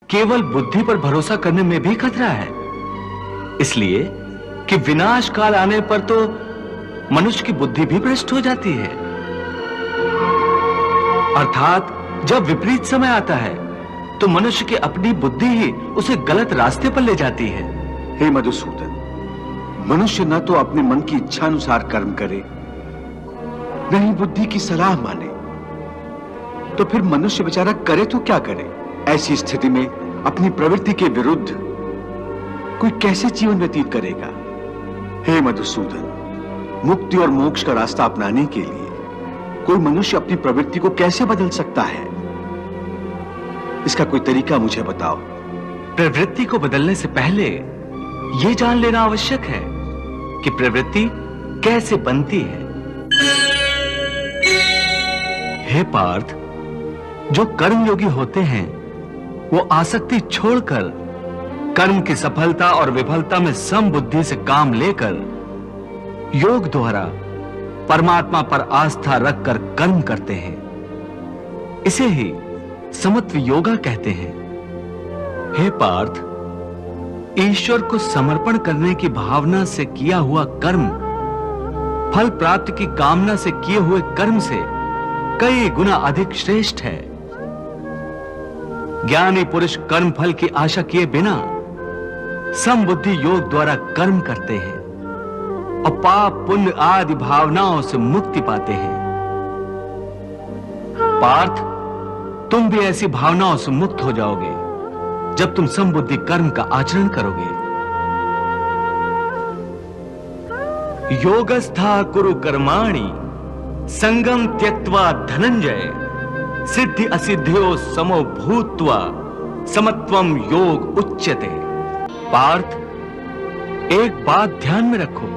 केवल बुद्धि पर भरोसा करने में भी खतरा है, इसलिए कि विनाश काल आने पर तो मनुष्य की बुद्धि भी भ्रष्ट हो जाती है। अर्थात जब विपरीत समय आता है तो मनुष्य की अपनी बुद्धि ही उसे गलत रास्ते पर ले जाती है। हे मधुसूदन, मनुष्य न तो अपने मन की इच्छा अनुसार कर्म करे, न ही बुद्धि की सलाह माने, तो फिर मनुष्य बेचारा करे तो क्या करे? ऐसी स्थिति में अपनी प्रवृत्ति के विरुद्ध कोई कैसे जीवन व्यतीत करेगा? हे मधुसूदन, मुक्ति और मोक्ष का रास्ता अपनाने के लिए कोई मनुष्य अपनी प्रवृत्ति को कैसे बदल सकता है? इसका कोई तरीका मुझे बताओ। प्रवृत्ति को बदलने से पहले यह जान लेना आवश्यक है कि प्रवृत्ति कैसे बनती है। हे पार्थ, जो कर्मयोगी होते हैं वो आसक्ति छोड़कर कर्म की सफलता और विफलता में समबुद्धि से काम लेकर योग द्वारा परमात्मा पर आस्था रखकर कर्म करते हैं। इसे ही समत्व योगा कहते हैं। हे पार्थ, ईश्वर को समर्पण करने की भावना से किया हुआ कर्म फल प्राप्ति की कामना से किए हुए कर्म से कई गुना अधिक श्रेष्ठ है। ज्ञानी पुरुष कर्म फल की आशा किए बिना समबुद्धि योग द्वारा कर्म करते हैं और पाप पुण्य आदि भावनाओं से मुक्ति पाते हैं। पार्थ, तुम भी ऐसी भावनाओं से मुक्त हो जाओगे जब तुम समबुद्धि कर्म का आचरण करोगे। योगस्था कुरु कर्माणि संगम त्यक्त्वा धनंजय सिद्धि असिद्धियो समो भूत्वा समत्वम योग उच्यते। पार्थ, एक बात ध्यान में रखो,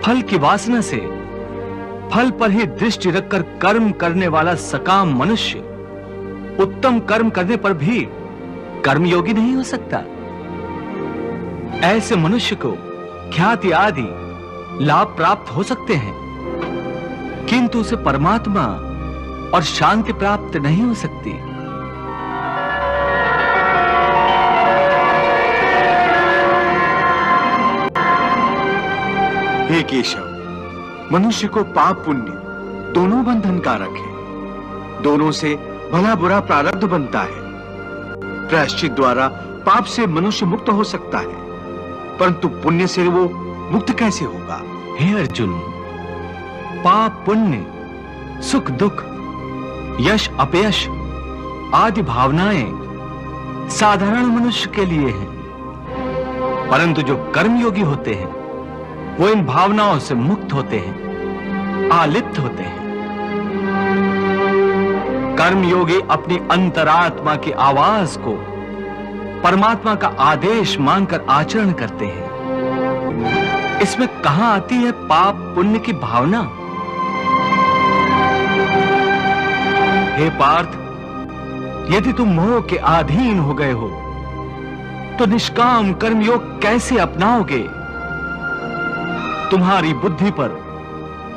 फल की वासना से फल पर ही दृष्टि रखकर कर्म करने वाला सकाम मनुष्य उत्तम कर्म करने पर भी कर्मयोगी नहीं हो सकता। ऐसे मनुष्य को ख्याति आदि लाभ प्राप्त हो सकते हैं, किंतु उसे परमात्मा और शांति प्राप्त नहीं हो सकती। हे केशव, मनुष्य को पाप पुण्य दोनों बंधन कारक है। दोनों से भला बुरा प्रारब्ध बनता है। प्रायश्चित द्वारा पाप से मनुष्य मुक्त हो सकता है, परंतु पुण्य से वो मुक्त कैसे होगा? हे अर्जुन, पाप पुण्य, सुख दुख, यश अपयश आदि भावनाएं साधारण मनुष्य के लिए हैं, परंतु जो कर्मयोगी होते हैं वो इन भावनाओं से मुक्त होते हैं, आलिप्त होते हैं। कर्मयोगी अपनी अंतरात्मा की आवाज को परमात्मा का आदेश मानकर आचरण करते हैं। इसमें कहां आती है पाप पुण्य की भावना? हे पार्थ, यदि तुम मोह के अधीन हो गए हो तो निष्काम कर्मयोग कैसे अपनाओगे? तुम्हारी बुद्धि पर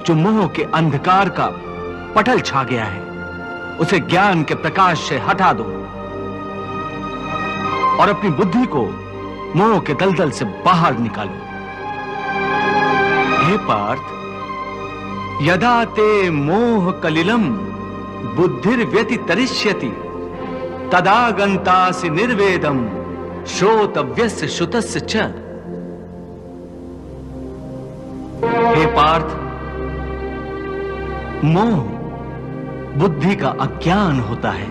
जो मोह के अंधकार का पटल छा गया है उसे ज्ञान के प्रकाश से हटा दो और अपनी बुद्धि को मोह के दलदल से बाहर निकालो। हे पार्थ, यदा ते मोह कलिलम बुद्धिर्व्यतितरिष्यति तदा गन्तासि निर्वेदम श्रोतव्यस्य श्रुतस्य च। हे पार्थ, मोह बुद्धि का अज्ञान होता है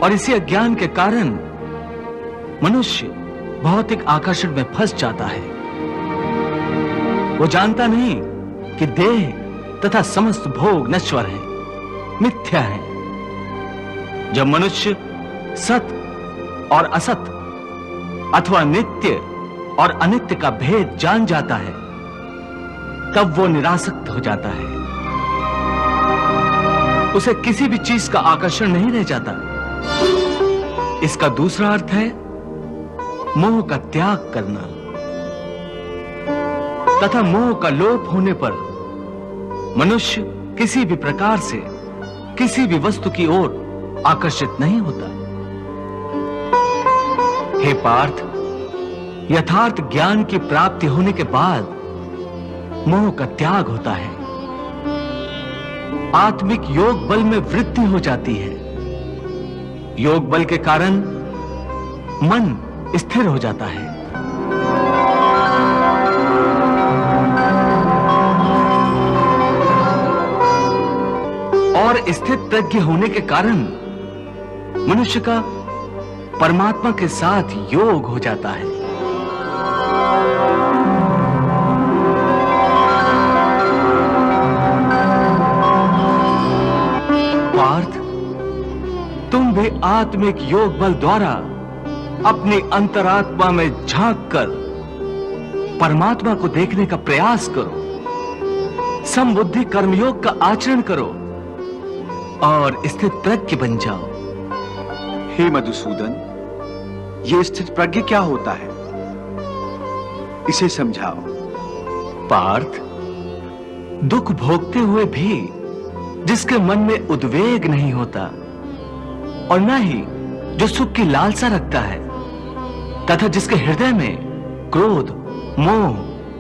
और इसी अज्ञान के कारण मनुष्य भौतिक आकर्षण में फंस जाता है। वो जानता नहीं कि देह तथा समस्त भोग नश्वर है, मिथ्या है। जब मनुष्य सत और असत अथवा नित्य और अनित्य का भेद जान जाता है तब वो निरासक्त हो जाता है। उसे किसी भी चीज का आकर्षण नहीं रह जाता। इसका दूसरा अर्थ है मोह का त्याग करना तथा मोह का लोप होने पर मनुष्य किसी भी प्रकार से किसी भी वस्तु की ओर आकर्षित नहीं होता। हे पार्थ, यथार्थ ज्ञान की प्राप्ति होने के बाद मोह का त्याग होता है, आत्मिक योग बल में वृद्धि हो जाती है। योग बल के कारण मन स्थिर हो जाता है। और स्थित प्रज्ञ होने के कारण मनुष्य का परमात्मा के साथ योग हो जाता है। पार्थ, तुम भी आत्मिक योग बल द्वारा अपनी अंतरात्मा में झांक कर परमात्मा को देखने का प्रयास करो। समबुद्धि कर्मयोग का आचरण करो और स्थित प्रज्ञ बन जाओ। हे मधुसूदन, ये स्थित प्रज्ञ क्या होता है, इसे समझाओ। पार्थ, दुख भोगते हुए भी जिसके मन में उद्वेग नहीं होता और न ही जो सुख की लालसा रखता है तथा जिसके हृदय में क्रोध, मोह,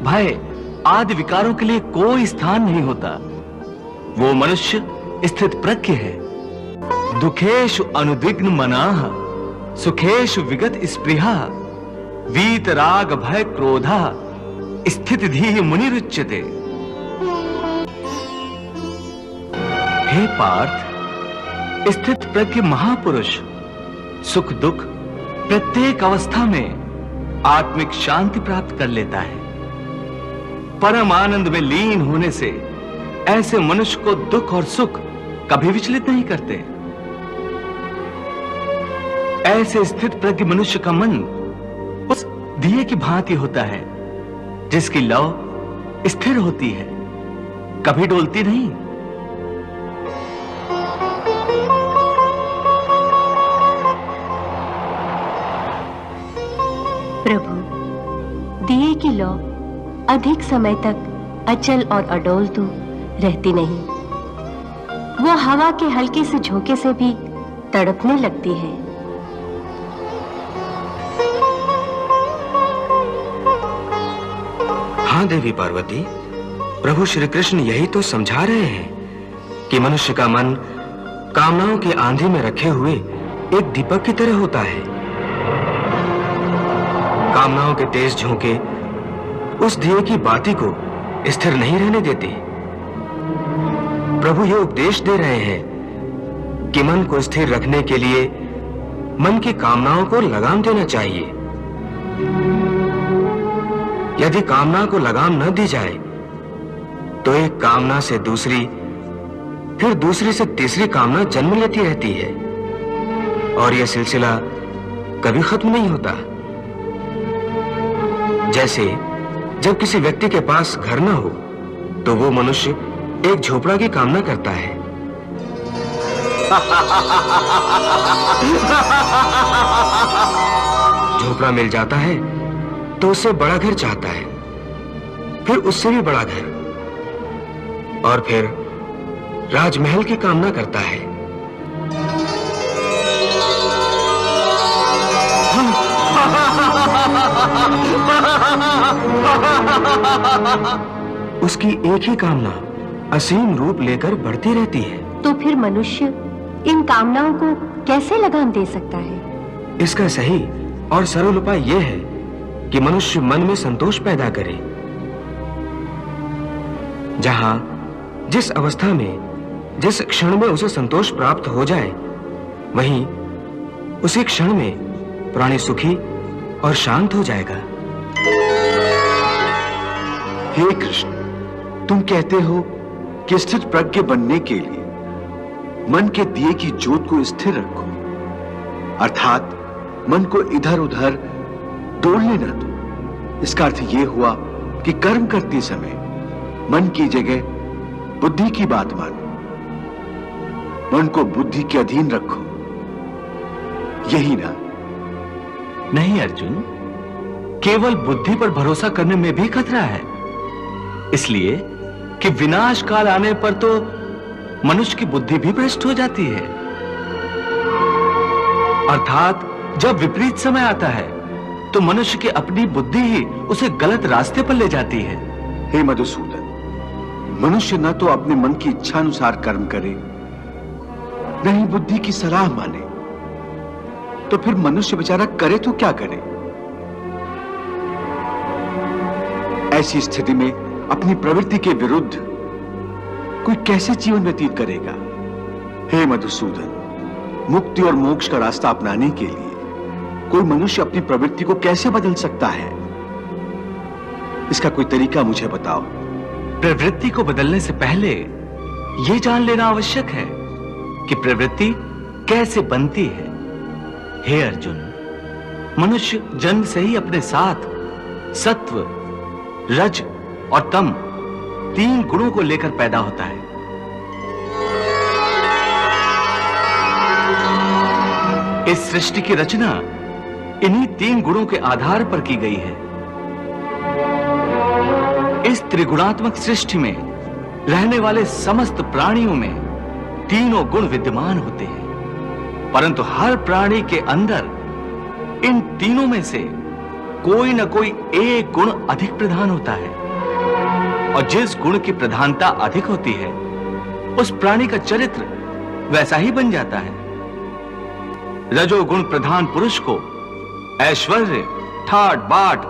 भय आदि विकारों के लिए कोई स्थान नहीं होता, वो मनुष्य स्थित प्रज्ञ है। दुखेषु अनुद्विग्न मनाः सुखेषु विगत स्पृहा वीत राग भय क्रोधा स्थित धीः मुनिरुच्यते। हे पार्थ, स्थित प्रज्ञ महापुरुष सुख दुख प्रत्येक अवस्था में आत्मिक शांति प्राप्त कर लेता है। परम आनंद में लीन होने से ऐसे मनुष्य को दुख और सुख कभी विचलित नहीं करते। ऐसे स्थित प्रज्ञ मनुष्य का मन उस दिए की भांति होता है जिसकी लौ स्थिर होती है, कभी डोलती नहीं। प्रभु, दिए की लौ अधिक समय तक अचल और अडोल तो रहती नहीं, वो हवा के हल्के से झोंके से भी तड़पने लगती है। हाँ देवी पार्वती, प्रभु श्री कृष्ण यही तो समझा रहे हैं कि मनुष्य का मन कामनाओं की आंधी में रखे हुए एक दीपक की तरह होता है। कामनाओं के तेज झोंके उस दिए की बाती को स्थिर नहीं रहने देते। प्रभु ये उपदेश दे रहे हैं कि मन को स्थिर रखने के लिए मन की कामनाओं को लगाम देना चाहिए। यदि कामना को लगाम न दी जाए तो एक कामना से दूसरी, फिर दूसरी से तीसरी कामना जन्म लेती रहती है और यह सिलसिला कभी खत्म नहीं होता। जैसे जब किसी व्यक्ति के पास घर न हो तो वो मनुष्य एक झोपड़ा की कामना करता है। झोपड़ा मिल जाता है तो उससे बड़ा घर चाहता है, फिर उससे भी बड़ा घर, और फिर राजमहल की कामना करता है। उसकी एक ही कामना असीम रूप लेकर बढ़ती रहती है। तो फिर मनुष्य इन कामनाओं को कैसे लगाम दे सकता है? इसका सही और सरल उपाय यह है कि मनुष्य मन में संतोष पैदा करे। जहां जिस अवस्था में जिस क्षण में उसे संतोष प्राप्त हो जाए, वहीं उसी क्षण में प्राणी सुखी और शांत हो जाएगा। हे कृष्ण, तुम कहते हो कि स्थित प्रज्ञ बनने के लिए मन के दिए की ज्योत को स्थिर रखो, अर्थात मन को इधर उधर डोलने न दो। इसका अर्थ यह हुआ कि कर्म करते समय मन की जगह बुद्धि की बात मानो, मन को बुद्धि के अधीन रखो, यही ना? नहीं अर्जुन, केवल बुद्धि पर भरोसा करने में भी खतरा है, इसलिए कि विनाश काल आने पर तो मनुष्य की बुद्धि भी भ्रष्ट हो जाती है। अर्थात जब विपरीत समय आता है तो मनुष्य की अपनी बुद्धि ही उसे गलत रास्ते पर ले जाती है। हे मधुसूदन, मनुष्य न तो अपने मन की इच्छा अनुसार कर्म करे, न ही बुद्धि की सलाह माने, तो फिर मनुष्य बेचारा करे तो क्या करे? ऐसी स्थिति में अपनी प्रवृत्ति के विरुद्ध कोई कैसे जीवन व्यतीत करेगा? हे मधुसूदन, मुक्ति और मोक्ष का रास्ता अपनाने के लिए कोई मनुष्य अपनी प्रवृत्ति को कैसे बदल सकता है? इसका कोई तरीका मुझे बताओ। प्रवृत्ति को बदलने से पहले यह जान लेना आवश्यक है कि प्रवृत्ति कैसे बनती है। हे अर्जुन, मनुष्य जन्म से ही अपने साथ सत्व, रज और तम 3 गुणों को लेकर पैदा होता है। इस सृष्टि की रचना इन्हीं 3 गुणों के आधार पर की गई है। इस त्रिगुणात्मक सृष्टि में रहने वाले समस्त प्राणियों में तीनों गुण विद्यमान होते हैं, परंतु हर प्राणी के अंदर इन तीनों में से कोई न कोई एक गुण अधिक प्रधान होता है, और जिस गुण की प्रधानता अधिक होती है उस प्राणी का चरित्र वैसा ही बन जाता है। रजोगुण प्रधान पुरुष को ऐश्वर्य, ठाट बाट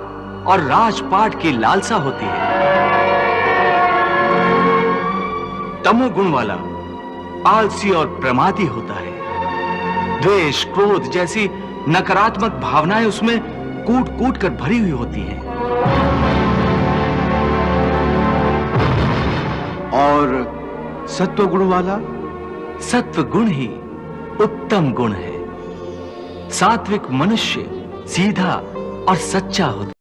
और राजपाट की लालसा होती है। तमोगुण वाला आलसी और प्रमादी होता है। द्वेष, क्रोध जैसी नकारात्मक भावनाएं उसमें कूट कूट कर भरी हुई होती हैं। और सत्व गुण वाला? सत्व गुण ही उत्तम गुण है। सात्विक मनुष्य सीधा और सच्चा होता है।